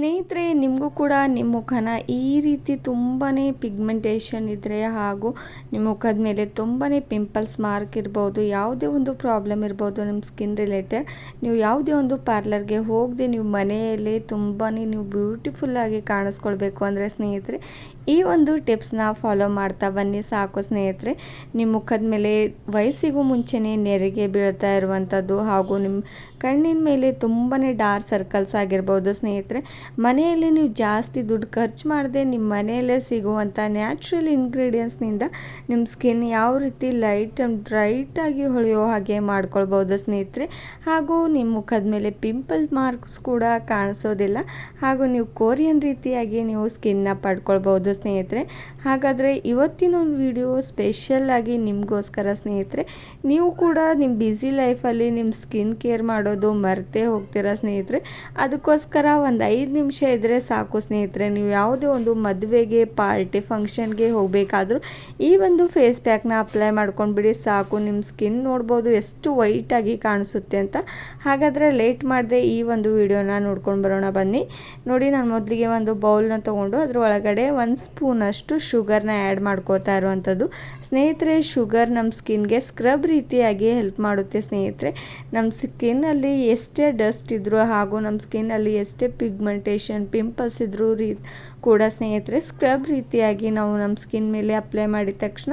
ಸ್ನೇಹಿತರೆ, ನಿಮಗೂ ಕೂಡ ನಿಮ್ಮ ಮುಖನ ಈ ರೀತಿ ತುಂಬಾ ಪಿಗ್ಮೆಂಟೇಷನ್ ಇದ್ದರೆ ಹಾಗೂ ನಿಮ್ಮ ಮುಖದ ಮೇಲೆ ತುಂಬಾ ಪಿಂಪಲ್ಸ್ ಮಾರ್ಕ್ ಇರ್ಬೋದು, ಯಾವುದೇ ಒಂದು ಪ್ರಾಬ್ಲಮ್ ಇರ್ಬೋದು ನಿಮ್ಮ ಸ್ಕಿನ್ ರಿಲೇಟೆಡ್, ನೀವು ಯಾವುದೇ ಒಂದು ಪಾರ್ಲರ್ಗೆ ಹೋಗದೆ ನೀವು ಮನೆಯಲ್ಲೇ ತುಂಬಾ ನೀವು ಬ್ಯೂಟಿಫುಲ್ಲಾಗಿ ಕಾಣಿಸ್ಕೊಳ್ಬೇಕು ಅಂದರೆ ಸ್ನೇಹಿತರೆ ಈ ಒಂದು ಟಿಪ್ಸ್ನ ಫಾಲೋ ಮಾಡ್ತಾ ಬನ್ನಿ ಸಾಕು ಸ್ನೇಹಿತರೆ. ನಿಮ್ಮ ಮುಖದ ಮೇಲೆ ವಯಸ್ಸಿಗೂ ಮುಂಚೆನೇ ನೆರಿಗೆ ಬೀಳ್ತಾ ಇರುವಂಥದ್ದು ಹಾಗೂ ನಿಮ್ಮ ಕಣ್ಣಿನ ಮೇಲೆ ತುಂಬಾ ಡಾರ್ಕ್ ಸರ್ಕಲ್ಸ್ ಆಗಿರ್ಬೋದು ಸ್ನೇಹಿತರೆ, ಮನೆಯಲ್ಲಿ ನೀವು ಜಾಸ್ತಿ ದುಡ್ಡು ಖರ್ಚು ಮಾಡದೆ ನಿಮ್ಮ ಮನೆಯಲ್ಲೇ ಸಿಗುವಂಥ ನ್ಯಾಚುರಲ್ ಇಂಗ್ರೀಡಿಯೆಂಟ್ಸ್ನಿಂದ ನಿಮ್ಮ ಸ್ಕಿನ್ ಯಾವ ರೀತಿ ಲೈಟ್ ಆ್ಯಂಡ್ ಬ್ರೈಟಾಗಿ ಹೊಳೆಯೋ ಹಾಗೆ ಮಾಡ್ಕೊಳ್ಬೋದು ಸ್ನೇಹಿತರೆ. ಹಾಗೂ ನಿಮ್ಮ ಮುಖದ ಮೇಲೆ ಪಿಂಪಲ್ ಮಾರ್ಕ್ಸ್ ಕೂಡ ಕಾಣಿಸೋದಿಲ್ಲ ಹಾಗೂ ನೀವು ಕೊರಿಯನ್ ರೀತಿಯಾಗಿ ನೀವು ಸ್ಕಿನ್ನ ಪಡ್ಕೊಳ್ಬೋದು ಸ್ನೇಹಿತರೆ. ಹಾಗಾದರೆ ಇವತ್ತಿನ ಒಂದು ವಿಡಿಯೋ ಸ್ಪೆಷಲ್ಲಾಗಿ ನಿಮಗೋಸ್ಕರ ಸ್ನೇಹಿತರೆ. ನೀವು ಕೂಡ ನಿಮ್ಮ ಬ್ಯುಸಿ ಲೈಫಲ್ಲಿ ನಿಮ್ಮ ಸ್ಕಿನ್ ಕೇರ್ ಮಾಡೋದು ಮರೆತೇ ಹೋಗ್ತೀರಾ ಸ್ನೇಹಿತರೆ. ಅದಕ್ಕೋಸ್ಕರ ಒಂದು 5 ನಿಮಿಷ ಇದ್ದರೆ ಸಾಕು ಸ್ನೇಹಿತರೆ. ನೀವು ಯಾವುದೇ ಒಂದು ಮದುವೆಗೆ, ಪಾರ್ಟಿ, ಫಂಕ್ಷನ್ಗೆ ಹೋಗಬೇಕಾದ್ರೂ ಈ ಒಂದು ಫೇಸ್ ಪ್ಯಾಕ್ನ ಅಪ್ಲೈ ಮಾಡ್ಕೊಂಡ್ಬಿಡಿ ಸಾಕು. ನಿಮ್ಮ ಸ್ಕಿನ್ ನೋಡ್ಬೋದು ಎಷ್ಟು ವೈಟಾಗಿ ಕಾಣಿಸುತ್ತೆ ಅಂತ. ಹಾಗಾದರೆ ಲೇಟ್ ಮಾಡದೆ ಈ ಒಂದು ವಿಡಿಯೋನ ನೋಡ್ಕೊಂಡು ಬರೋಣ ಬನ್ನಿ. ನೋಡಿ, ನಾನು ಮೊದಲಿಗೆ ಒಂದು ಬೌಲ್ನ ತೊಗೊಂಡು ಅದ್ರ ಒಳಗಡೆ 1 ಸ್ಪೂನಷ್ಟು ಶುಗರ್ನ ಆ್ಯಡ್ ಮಾಡ್ಕೋತಾ ಇರುವಂಥದ್ದು ಸ್ನೇಹಿತರೆ. ಶುಗರ್ ನಮ್ಮ ಸ್ಕಿನ್ಗೆ ಸ್ಕ್ರಬ್ ರೀತಿಯಾಗಿ ಹೆಲ್ಪ್ ಮಾಡುತ್ತೆ ಸ್ನೇಹಿತರೆ. ನಮ್ಮ ಸ್ಕಿನ್ನಲ್ಲಿ ಎಷ್ಟೇ ಡಸ್ಟ್ ಇದ್ದರೂ ಹಾಗೂ ನಮ್ಮ ಸ್ಕಿನ್ನಲ್ಲಿ ಎಷ್ಟೇ ಪಿಗ್ಮೆಂಟೇಷನ್, ಪಿಂಪಲ್ಸ್ ಇದ್ದರೂ ಕೂಡ ಸ್ನೇಹಿತರೆ ಸ್ಕ್ರಬ್ ರೀತಿಯಾಗಿ ನಾವು ನಮ್ಮ ಸ್ಕಿನ್ ಮೇಲೆ ಅಪ್ಲೈ ಮಾಡಿದ ತಕ್ಷಣ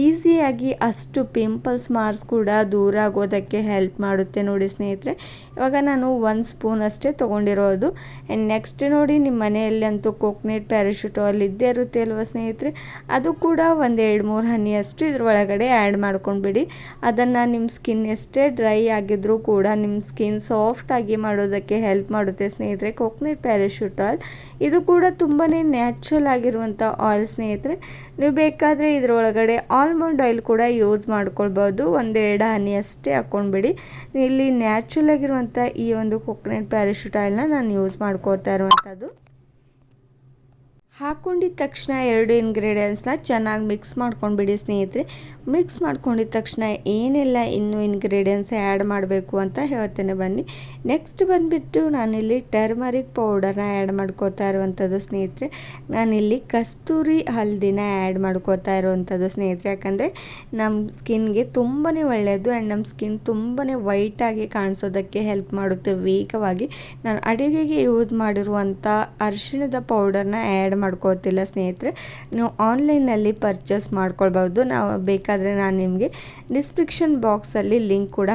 ಈಸಿಯಾಗಿ ಅಷ್ಟು ಪಿಂಪಲ್ಸ್ ಮಾರ್ಕ್ಸ್ ಕೂಡ ದೂರ ಆಗೋದಕ್ಕೆ ಹೆಲ್ಪ್ ಮಾಡುತ್ತೆ ನೋಡಿ ಸ್ನೇಹಿತರೆ. ಇವಾಗ ನಾನು 1 ಸ್ಪೂನ್ ಅಷ್ಟೇ ತೊಗೊಂಡಿರೋದು. ಆ್ಯಂಡ್ ನೆಕ್ಸ್ಟ್ ನೋಡಿ, ನಿಮ್ಮ ಮನೆಯಲ್ಲಿ ಅಂತೂ ಕೋಕೋನಟ್ ಪ್ಯಾರಾಶೂಟ್ ಇದ್ದೇ ಇರುತ್ತೆ ಅಲ್ವ ಸ್ನೇಹಿತರೆ. ಅದು ಕೂಡ ಒಂದು 2-3 ಹನಿಯಷ್ಟು ಇದ್ರ ಒಳಗಡೆ ಆ್ಯಡ್ ಮಾಡ್ಕೊಂಡ್ಬಿಡಿ. ಅದನ್ನು ನಿಮ್ಮ ಸ್ಕಿನ್ ಎಷ್ಟೇ ಡ್ರೈ ಆಗಿದ್ರೂ ಕೂಡ ನಿಮ್ಮ ಸ್ಕಿನ್ ಸಾಫ್ಟಾಗಿ ಮಾಡೋದಕ್ಕೆ ಹೆಲ್ಪ್ ಮಾಡುತ್ತೆ ಸ್ನೇಹಿತರೆ ಕೋಕೋನಟ್ ಪ್ಯಾರಾಶೂಟ್ ಆಯಿಲ್. ಇದು ಕೂಡ ತುಂಬಾ ನ್ಯಾಚುರಲ್ ಆಗಿರುವಂಥ ಆಯಿಲ್ ಸ್ನೇಹಿತರೆ. ನೀವು ಬೇಕಾದರೆ ಇದರೊಳಗಡೆ ಆಲ್ಮಂಡ್ ಆಯಿಲ್ ಕೂಡ ಯೂಸ್ ಮಾಡ್ಕೊಳ್ಬೋದು. 1-2 ಹನಿ ಅಷ್ಟೇ ಹಾಕ್ಕೊಂಡ್ಬಿಡಿ. ಇಲ್ಲಿ ನ್ಯಾಚುರಲ್ ಆಗಿರುವಂಥ ಈ ಒಂದು ಕೋಕೋನಟ್ ಪ್ಯಾರಾಶೂಟ್ ಆಯಿಲ್ನ ನಾನು ಯೂಸ್ ಮಾಡ್ಕೋತಾ ಇರುವಂಥದ್ದು. ಹಾಕ್ಕೊಂಡಿದ್ದ ತಕ್ಷಣ 2 ಇಂಗ್ರೀಡಿಯೆಂಟ್ಸ್ನ ಚೆನ್ನಾಗಿ ಮಿಕ್ಸ್ ಮಾಡ್ಕೊಂಡ್ಬಿಡಿ ಸ್ನೇಹಿತರೆ. ಮಿಕ್ಸ್ ಮಾಡ್ಕೊಂಡಿದ್ದ ತಕ್ಷಣ ಏನೆಲ್ಲ ಇನ್ನೂ ಇಂಗ್ರೀಡಿಯೆಂಟ್ಸ್ ಆ್ಯಡ್ ಮಾಡಬೇಕು ಅಂತ ಹೇಳ್ತೇನೆ ಬನ್ನಿ. ನೆಕ್ಸ್ಟ್ ಬಂದುಬಿಟ್ಟು ನಾನಿಲ್ಲಿ ಟರ್ಮರಿಕ್ ಪೌಡರ್ನ ಆ್ಯಡ್ ಮಾಡ್ಕೋತಾ ಇರುವಂಥದ್ದು ಸ್ನೇಹಿತರೆ. ನಾನಿಲ್ಲಿ ಕಸ್ತೂರಿ ಹಲ್ದಿನ ಆ್ಯಡ್ ಮಾಡ್ಕೋತಾ ಇರುವಂಥದ್ದು ಸ್ನೇಹಿತರೆ. ಯಾಕಂದರೆ ನಮ್ಮ ಸ್ಕಿನ್ಗೆ ತುಂಬಾ ಒಳ್ಳೆಯದು ಆ್ಯಂಡ್ ನಮ್ಮ ಸ್ಕಿನ್ ತುಂಬಾ ವೈಟಾಗಿ ಕಾಣಿಸೋದಕ್ಕೆ ಹೆಲ್ಪ್ ಮಾಡುತ್ತೆ ವೇಗವಾಗಿ. ನಾನು ಅಡುಗೆಗೆ ಯೂಸ್ ಮಾಡಿರುವಂಥ ಅರಿಶಿಣದ ಪೌಡರ್ನ ಆ್ಯಡ್ ಮಾಡ್ಕೋತಿಲ್ಲ ಸ್ನೇಹಿತರೆ. ನೀವು ಆನ್ಲೈನಲ್ಲಿ ಪರ್ಚೇಸ್ ಮಾಡ್ಕೊಳ್ಬೋದು. ಬೇಕಾದರೆ ನಾನು ನಿಮಗೆ ಡಿಸ್ಕ್ರಿಪ್ಷನ್ ಬಾಕ್ಸಲ್ಲಿ ಲಿಂಕ್ ಕೂಡ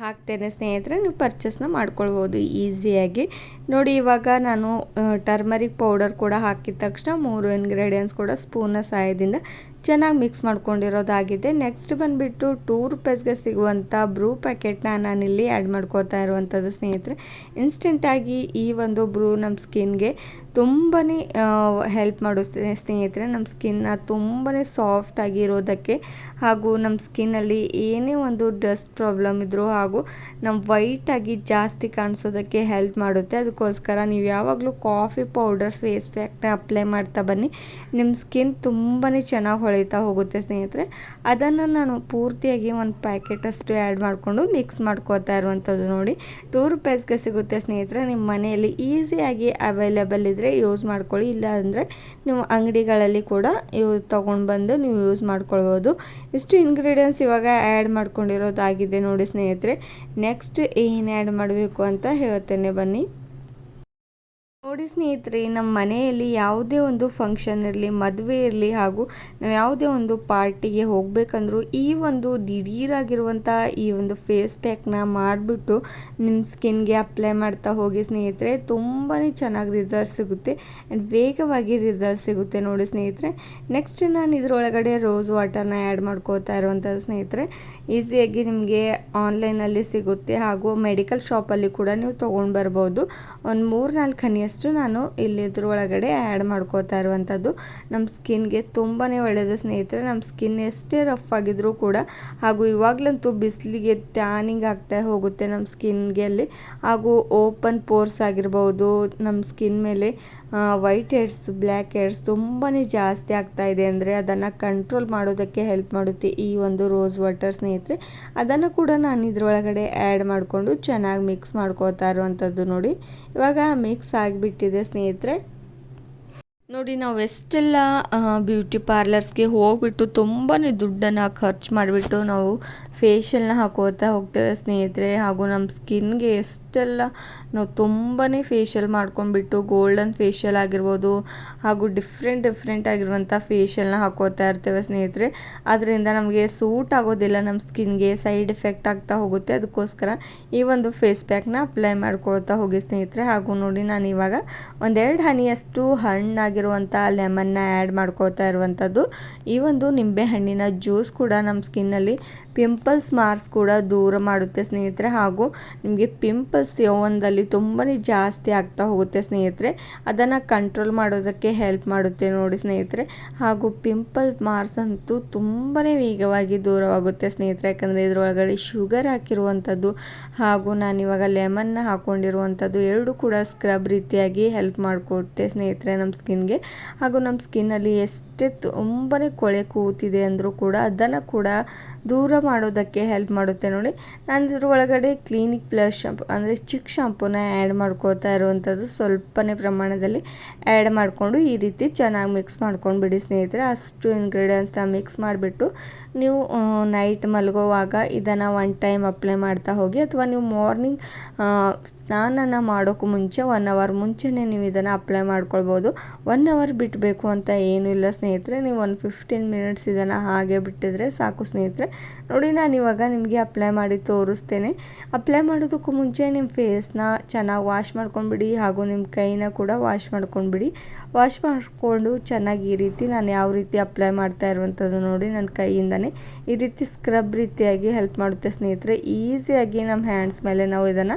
ಹಾಕ್ತೇನೆ ಸ್ನೇಹಿತರೆ, ನೀವು ಪರ್ಚೇಸ್ನ ಮಾಡ್ಕೊಳ್ಬೋದು ಈಸಿಯಾಗಿ. ನೋಡಿ, ಇವಾಗ ನಾನು ಟರ್ಮರಿಕ್ ಪೌಡರ್ ಕೂಡ ಹಾಕಿದ ತಕ್ಷಣ 3 ಇಂಗ್ರೀಡಿಯೆಂಟ್ಸ್ ಕೂಡ ಸ್ಪೂನ್ನ ಸಹಾಯದಿಂದ ಚೆನ್ನಾಗಿ ಮಿಕ್ಸ್ ಮಾಡ್ಕೊಂಡಿರೋದಾಗಿದೆ. ನೆಕ್ಸ್ಟ್ ಬಂದುಬಿಟ್ಟು 2 ರೂಪೀಸ್ಗೆ ಸಿಗುವಂಥ ಬ್ರೂ ಪ್ಯಾಕೆಟ್ನ ನಾನಿಲ್ಲಿ ಆ್ಯಡ್ ಮಾಡ್ಕೋತಾ ಇರುವಂಥದ್ದು ಸ್ನೇಹಿತರೆ. ಇನ್ಸ್ಟೆಂಟಾಗಿ ಈ ಒಂದು ಬ್ರೂ ನಮ್ಮ ಸ್ಕಿನ್ಗೆ ತುಂಬಾ ಹೆಲ್ಪ್ ಮಾಡುತ್ತೆ ಸ್ನೇಹಿತರೆ. ನಮ್ಮ ಸ್ಕಿನ್ನ ತುಂಬಾ ಸಾಫ್ಟಾಗಿ ಇರೋದಕ್ಕೆ ಹಾಗೂ ನಮ್ಮ ಸ್ಕಿನ್ನಲ್ಲಿ ಏನೇ ಒಂದು ಡಸ್ಟ್ ಪ್ರಾಬ್ಲಮ್ ಇದ್ದರೂ ಹಾಗೂ ನಮ್ಮ ವೈಟಾಗಿ ಜಾಸ್ತಿ ಕಾಣಿಸೋದಕ್ಕೆ ಹೆಲ್ಪ್ ಮಾಡುತ್ತೆ. ಅದಕ್ಕೋಸ್ಕರ ನೀವು ಯಾವಾಗಲೂ ಕಾಫಿ ಪೌಡರ್ ಫೇಸ್ ಪ್ಯಾಕ್ನ ಅಪ್ಲೈ ಮಾಡ್ತಾ ಬನ್ನಿ. ನಿಮ್ಮ ಸ್ಕಿನ್ ತುಂಬಾ ಚೆನ್ನಾಗಿ ಹೊಳಿತಾ ಹೋಗುತ್ತೆ ಸ್ನೇಹಿತರೆ. ಅದನ್ನು ನಾನು ಪೂರ್ತಿಯಾಗಿ 1 ಪ್ಯಾಕೆಟಷ್ಟು ಆ್ಯಡ್ ಮಾಡಿಕೊಂಡು ಮಿಕ್ಸ್ ಮಾಡ್ಕೋತಾ ಇರುವಂಥದ್ದು. ನೋಡಿ, 2 ರೂಪೀಸ್ಗೆ ಸಿಗುತ್ತೆ ಸ್ನೇಹಿತರೆ. ನಿಮ್ಮ ಮನೆಯಲ್ಲಿ ಈಸಿಯಾಗಿ ಅವೈಲೇಬಲ್ ಇದ್ದರೆ ಯೂಸ್ ಮಾಡ್ಕೊಳ್ಳಿ. ಇಲ್ಲ ಅಂದರೆ ನೀವು ಅಂಗಡಿಗಳಲ್ಲಿ ಕೂಡ ತೊಗೊಂಡು ಬಂದು ನೀವು ಯೂಸ್ ಮಾಡ್ಕೊಳ್ಬೋದು. ಇಷ್ಟು ಇಂಗ್ರೀಡಿಯೆಂಟ್ಸ್ ಇವಾಗ ಆ್ಯಡ್ ಮಾಡ್ಕೊಂಡಿರೋದಾಗಿದೆ ನೋಡಿ ಸ್ನೇಹಿತರೆ. ನೆಕ್ಸ್ಟ್ ಏನು ಆ್ಯಡ್ ಮಾಡಬೇಕು ಅಂತ ಹೇಳ್ತೇನೆ ಬನ್ನಿ. ನೋಡಿ ಸ್ನೇಹಿತರೆ, ನಮ್ಮ ಮನೆಯಲ್ಲಿ ಯಾವುದೇ ಒಂದು ಫಂಕ್ಷನ್ ಇರಲಿ, ಮದುವೆ ಇರಲಿ ಹಾಗೂ ನಾವು ಯಾವುದೇ ಒಂದು ಪಾರ್ಟಿಗೆ ಹೋಗಬೇಕಂದ್ರೂ ಈ ಒಂದು ದಿಢೀರಾಗಿರುವಂಥ ಈ ಒಂದು ಫೇಸ್ ಪ್ಯಾಕ್ನ ಮಾಡಿಬಿಟ್ಟು ನಿಮ್ಮ ಸ್ಕಿನ್ಗೆ ಅಪ್ಲೈ ಮಾಡ್ತಾ ಹೋಗಿ ಸ್ನೇಹಿತರೆ. ತುಂಬಾ ಚೆನ್ನಾಗಿ ರಿಸಲ್ಟ್ ಸಿಗುತ್ತೆ ಆ್ಯಂಡ್ ವೇಗವಾಗಿ ರಿಸಲ್ಟ್ ಸಿಗುತ್ತೆ ನೋಡಿ ಸ್ನೇಹಿತರೆ. ನೆಕ್ಸ್ಟ್ ನಾನು ಇದರೊಳಗಡೆ ರೋಸ್ ವಾಟರ್ನ ಆ್ಯಡ್ ಮಾಡ್ಕೋತಾ ಇರುವಂಥದ್ದು ಸ್ನೇಹಿತರೆ. ಈಸಿಯಾಗಿ ನಿಮಗೆ ಆನ್ಲೈನಲ್ಲಿ ಸಿಗುತ್ತೆ ಹಾಗೂ ಮೆಡಿಕಲ್ ಶಾಪಲ್ಲಿ ಕೂಡ ನೀವು ತೊಗೊಂಡು ಬರ್ಬೋದು. ಒಂದು 3-4 ಹನಿಯಷ್ಟು ನಾನು ಇಲ್ಲಿ ಇದ್ರೊಳಗಡೆ ಆ್ಯಡ್ ಮಾಡ್ಕೋತಾ ಇರುವಂಥದ್ದು ನಮ್ಮ ಸ್ಕಿನ್ಗೆ ತುಂಬಾ ಒಳ್ಳೆಯದು ಸ್ನೇಹಿತರೆ. ನಮ್ಮ ಸ್ಕಿನ್ ಎಷ್ಟೇ ರಫ್ ಆಗಿದ್ರೂ ಕೂಡ ಹಾಗೂ ಇವಾಗಲಂತೂ ಬಿಸಿಲಿಗೆ ಟ್ಯಾನಿಂಗ್ ಆಗ್ತಾ ಹೋಗುತ್ತೆ ನಮ್ಮ ಸ್ಕಿನ್ಗೆ ಅಲ್ಲಿ. ಹಾಗೂ ಓಪನ್ ಪೋರ್ಸ್ ಆಗಿರ್ಬೋದು, ನಮ್ಮ ಸ್ಕಿನ್ ಮೇಲೆ ವೈಟ್ ಹೆಡ್ಸ್, ಬ್ಲ್ಯಾಕ್ ಹೆಡ್ಸ್ ತುಂಬಾ ಜಾಸ್ತಿ ಆಗ್ತಾ ಇದೆ ಅಂದರೆ ಅದನ್ನು ಕಂಟ್ರೋಲ್ ಮಾಡೋದಕ್ಕೆ ಹೆಲ್ಪ್ ಮಾಡುತ್ತೆ ಈ ಒಂದು ರೋಸ್ ವಾಟರ್ ಸ್ನೇಹಿತರೆ. ಅದನ್ನು ಕೂಡ ನಾನು ಇದರೊಳಗಡೆ ಆ್ಯಡ್ ಮಾಡಿಕೊಂಡು ಚೆನ್ನಾಗಿ ಮಿಕ್ಸ್ ಮಾಡ್ಕೋತಾ ಇರುವಂಥದ್ದು. ನೋಡಿ, ಇವಾಗ ಮಿಕ್ಸ್ ಆಗಿ ಆಗಿಬಿಟ್ಟಿದೆ ಸ್ನೇಹಿತರೆ. ನೋಡಿ ನಾವು ಎಷ್ಟೆಲ್ಲ ಬ್ಯೂಟಿ ಪಾರ್ಲರ್ಸ್ಗೆ ಹೋಗ್ಬಿಟ್ಟು ತುಂಬಾ ದುಡ್ಡನ್ನು ಖರ್ಚು ಮಾಡಿಬಿಟ್ಟು ನಾವು ಫೇಶಿಯಲ್ನ ಹಾಕೋತಾ ಹೋಗ್ತೇವೆ ಸ್ನೇಹಿತರೆ. ಹಾಗೂ ನಮ್ಮ ಸ್ಕಿನ್ಗೆ ಎಷ್ಟೆಲ್ಲ ನಾವು ತುಂಬಾ ಫೇಶಿಯಲ್ ಮಾಡ್ಕೊಂಡ್ಬಿಟ್ಟು ಗೋಲ್ಡನ್ ಫೇಶಿಯಲ್ ಆಗಿರ್ಬೋದು ಹಾಗೂ ಡಿಫ್ರೆಂಟ್ ಆಗಿರುವಂಥ ಫೇಶಿಯಲ್ನ ಹಾಕೋತಾ ಇರ್ತೇವೆ ಸ್ನೇಹಿತರೆ. ಅದರಿಂದ ನಮಗೆ ಸೂಟ್ ಆಗೋದಿಲ್ಲ, ನಮ್ಮ ಸ್ಕಿನ್ಗೆ ಸೈಡ್ ಎಫೆಕ್ಟ್ ಆಗ್ತಾ ಹೋಗುತ್ತೆ. ಅದಕ್ಕೋಸ್ಕರ ಈ ಒಂದು ಫೇಸ್ ಪ್ಯಾಕ್ನ ಅಪ್ಲೈ ಮಾಡ್ಕೊಳ್ತಾ ಹೋಗಿ ಸ್ನೇಹಿತರೆ. ಹಾಗೂ ನೋಡಿ ನಾನು ಇವಾಗ ಒಂದೆರಡು ಹನಿಯಷ್ಟು ಹಣ್ಣಾಗಿರುವಂಥ ಲೆಮನ್ನ ಆ್ಯಡ್ ಮಾಡ್ಕೋತಾ ಇರುವಂಥದ್ದು. ಈ ಒಂದು ನಿಂಬೆ ಹಣ್ಣಿನ ಜ್ಯೂಸ್ ಕೂಡ ನಮ್ಮ ಸ್ಕಿನ್ನಲ್ಲಿ ಪಿಂಪಲ್ಸ್ ಮಾರ್ಕ್ಸ್ ಕೂಡ ದೂರ ಮಾಡುತ್ತೆ ಸ್ನೇಹಿತರೆ. ಹಾಗೂ ನಿಮಗೆ ಪಿಂಪಲ್ಸ್ ಯೌವನದಲ್ಲಿ ತುಂಬಾ ಜಾಸ್ತಿ ಆಗ್ತಾ ಹೋಗುತ್ತೆ ಸ್ನೇಹಿತರೆ. ಅದನ್ನು ಕಂಟ್ರೋಲ್ ಮಾಡೋದಕ್ಕೆ ಹೆಲ್ಪ್ ಮಾಡುತ್ತೆ ನೋಡಿ ಸ್ನೇಹಿತರೆ. ಹಾಗೂ ಪಿಂಪಲ್ ಮಾರ್ಕ್ಸ್ ಅಂತೂ ತುಂಬಾ ವೇಗವಾಗಿ ದೂರವಾಗುತ್ತೆ ಸ್ನೇಹಿತರೆ. ಯಾಕಂದರೆ ಇದರೊಳಗಡೆ ಶುಗರ್ ಹಾಕಿರುವಂಥದ್ದು ಹಾಗೂ ನಾನಿವಾಗ ಲೆಮನ್ನ ಹಾಕ್ಕೊಂಡಿರುವಂಥದ್ದು ಎರಡು ಕೂಡ ಸ್ಕ್ರಬ್ ರೀತಿಯಾಗಿ ಹೆಲ್ಪ್ ಮಾಡಿಕೊಡುತ್ತೆ ಸ್ನೇಹಿತರೆ ನಮ್ಮ ಸ್ಕಿನ್ಗೆ. ಹಾಗೂ ನಮ್ಮ ಸ್ಕಿನ್ನಲ್ಲಿ ಎಷ್ಟೇ ತುಂಬಾ ಕೊಳೆ ಕೂತಿದೆ ಅಂದರೂ ಕೂಡ ಅದನ್ನು ಕೂಡ ದೂರ ಮಾಡೋದಕ್ಕೆ ಹೆಲ್ಪ್ ಮಾಡುತ್ತೆ ನೋಡಿ. ನಾನು ಇದ್ರ ಒಳಗಡೆ ಕ್ಲಿನಿಕ್ ಪ್ಲಸ್ ಶಾಂಪು ಅಂದರೆ ಚಿಕ್ ಶಾಂಪೂನ ಆ್ಯಡ್ ಮಾಡ್ಕೋತಾ ಇರುವಂಥದ್ದು. ಸ್ವಲ್ಪನೇ ಪ್ರಮಾಣದಲ್ಲಿ ಆ್ಯಡ್ ಮಾಡಿಕೊಂಡು ಈ ರೀತಿ ಚೆನ್ನಾಗಿ ಮಿಕ್ಸ್ ಮಾಡ್ಕೊಂಡು ಬಿಡಿ ಸ್ನೇಹಿತರೆ. ಅಷ್ಟು ಇಂಗ್ರೀಡಿಯೆಂಟ್ಸ್ನ ಮಿಕ್ಸ್ ಮಾಡಿಬಿಟ್ಟು ನೀವು ನೈಟ್ ಮಲಗೋವಾಗ ಇದನ್ನು ಒನ್ ಟೈಮ್ ಅಪ್ಲೈ ಮಾಡ್ತಾ ಹೋಗಿ, ಅಥವಾ ನೀವು ಮಾರ್ನಿಂಗ್ ಸ್ನಾನ ಮಾಡೋಕ್ಕೂ ಮುಂಚೆ 1 ಅವರ್ ಮುಂಚೆನೇ ನೀವು ಇದನ್ನು ಅಪ್ಲೈ ಮಾಡ್ಕೊಳ್ಬೋದು. 1 ಅವರ್ ಬಿಟ್ಟಬೇಕು ಅಂತ ಏನೂ ಇಲ್ಲ ಸ್ನೇಹಿತರೆ. ನೀವು ಒಂದು 15 ಮಿನಿಟ್ಸ್ ಇದನ್ನು ಹಾಗೆ ಬಿಟ್ಟಿದ್ರೆ ಸಾಕು ಸ್ನೇಹಿತರೆ. ನೋಡಿ ನಾನು ಇವಾಗ ನಿಮಗೆ ಅಪ್ಲೈ ಮಾಡಿ ತೋರಿಸ್ತೇನೆ. ಅಪ್ಲೈ ಮಾಡೋದಕ್ಕೂ ಮುಂಚೆ ನಿಮ್ಮ ಫೇಸ್ನ ಚೆನ್ನಾಗಿ ವಾಶ್ ಮಾಡ್ಕೊಂಡ್ಬಿಡಿ ಹಾಗೂ ನಿಮ್ಮ ಕೈನ ಕೂಡ ವಾಶ್ ಮಾಡ್ಕೊಂಡ್ಬಿಡಿ. ವಾಶ್ ಮಾಡಿಕೊಂಡು ಚೆನ್ನಾಗಿ ಈ ರೀತಿ ನಾನು ಯಾವ ರೀತಿ ಅಪ್ಲೈ ಮಾಡ್ತಾ ಇರುವಂಥದ್ದು ನೋಡಿ, ನನ್ನ ಕೈಯಿಂದನೇ ಈ ರೀತಿ ಸ್ಕ್ರಬ್ ರೀತಿಯಾಗಿ ಹೆಲ್ಪ್ ಮಾಡುತ್ತೆ ಸ್ನೇಹಿತರೆ. ಈಸಿಯಾಗಿ ನಮ್ಮ ಹ್ಯಾಂಡ್ಸ್ ಮೇಲೆ ನಾವು ಇದನ್ನು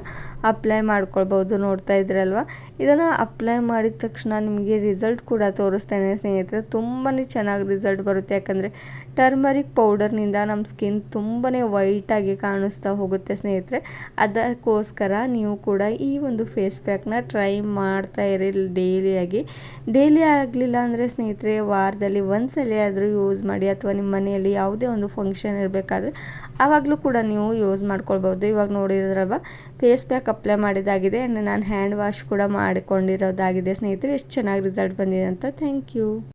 ಅಪ್ಲೈ ಮಾಡ್ಕೊಳ್ಬೋದು. ನೋಡ್ತಾ ಇದ್ರಲ್ವ, ಇದನ್ನು ಅಪ್ಲೈ ಮಾಡಿದ ತಕ್ಷಣ ನಿಮಗೆ ರಿಸಲ್ಟ್ ಕೂಡ ತೋರಿಸ್ತೇನೆ ಸ್ನೇಹಿತರೆ. ತುಂಬಾ ಚೆನ್ನಾಗಿ ರಿಸಲ್ಟ್ ಬರುತ್ತೆ. ಯಾಕಂದರೆ ಟರ್ಮರಿಕ್ ಪೌಡರ್ನಿಂದ ನಮ್ಮ ಸ್ಕಿನ್ ತುಂಬಾ ವೈಟಾಗಿ ಕಾಣಿಸ್ತಾ ಹೋಗುತ್ತೆ ಸ್ನೇಹಿತರೆ. ಅದಕ್ಕೋಸ್ಕರ ನೀವು ಕೂಡ ಈ ಒಂದು ಫೇಸ್ ಪ್ಯಾಕ್ನ ಟ್ರೈ ಮಾಡ್ತಾ ಇರಿ ಡೈಲಿ ಆಗಲಿಲ್ಲ ಅಂದರೆ ಸ್ನೇಹಿತರೆ ವಾರದಲ್ಲಿ ಒಂದ್ಸಲ ಆದರೂ ಯೂಸ್ ಮಾಡಿ. ಅಥವಾ ನಿಮ್ಮ ಮನೆಯಲ್ಲಿ ಯಾವುದೇ ಒಂದು ಫಂಕ್ಷನ್ ಇರಬೇಕಾದ್ರೆ ಆವಾಗಲೂ ಕೂಡ ನೀವು ಯೂಸ್ ಮಾಡ್ಕೊಳ್ಬೋದು. ಇವಾಗ ನೋಡಿದ್ರಲ್ವ, ಫೇಸ್ ಪ್ಯಾಕ್ ಅಪ್ಲೈ ಮಾಡಿದಾಗಿದೆ ಆ್ಯಂಡ್ ನಾನು ಹ್ಯಾಂಡ್ ವಾಶ್ ಕೂಡ ಮಾಡಿಕೊಂಡಿರೋದಾಗಿದೆ ಸ್ನೇಹಿತರೆ. ಎಷ್ಟು ಚೆನ್ನಾಗಿ ರಿಸಲ್ಟ್ ಬಂದಿದೆ ಅಂತ. Thank you.